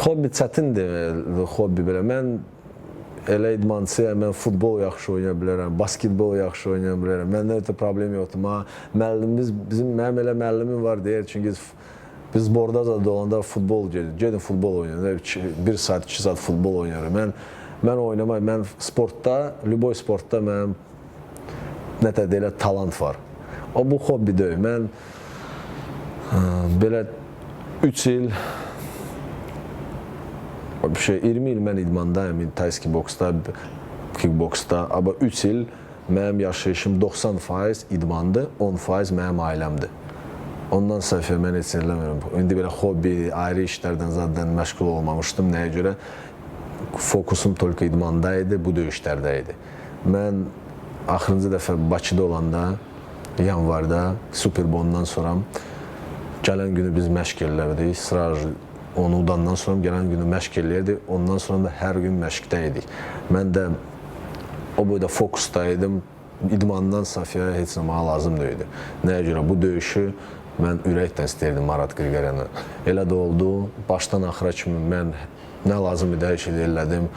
Hobbi çətindir, hobbi belə. Mən elə idmançıyam, mən futbol yaxşı oynaya bilərəm, basketbol yaxşı oynaya bilərəm. Məndə ötə problem yoxdur. Mənim elə müəllimim var deyir, çünki biz borda da olanda futbol gedin futbol oynayın. 1 saat, 2 saat futbol oynayırım. Mən oynamayım, mən sportda, lüboy sportda mənim nətə deyilə talant var. O bu hobbi deyil. Mən belə 3 il 20 il mən idmandayım, tayski boksda, kickboksda, amma 3 il mənim yaşayışım 90% idmandır, 10% mənim ailəmdir. Ondan sonra mən heç eləmirəm. İndi belə hobbi, ayrı işlərdən zaten məşğul olmamışdım. Nəyə görə? Fokusum tolka idmanda idi, bu döyüşlərdə idi. Mən axırıncı dəfə Bakıda olanda, yanvarda, Superbondan sonra gələn günü biz məşq ellərdik. Sıraj onu udandan sonra gələn günü məşq eləyirdik. Ondan sonra da hər gün məşqdə idik. Mən də o boyda fokusdaydım. İdmandan Safiyə heç nəyə lazım deyildi. Nəyə görə? Bu döyüşü mən ürəkdən istəyirdim Marat Qriqoryanı. Elə də oldu. Başdan axıra kimi mən nə lazım idi, hər şeyi elədim.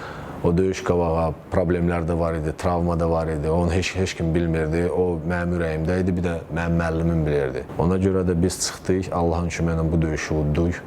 O döyüş qabağa problemlər də var idi, travma da var idi. Onu heç kim bilmirdi. O mənim ürəyimdə idi, bir də mənim müəllimim bilirdi. Ona görə də biz çıxdıq, Allahın köməyi ilə bu döyüşü udduq.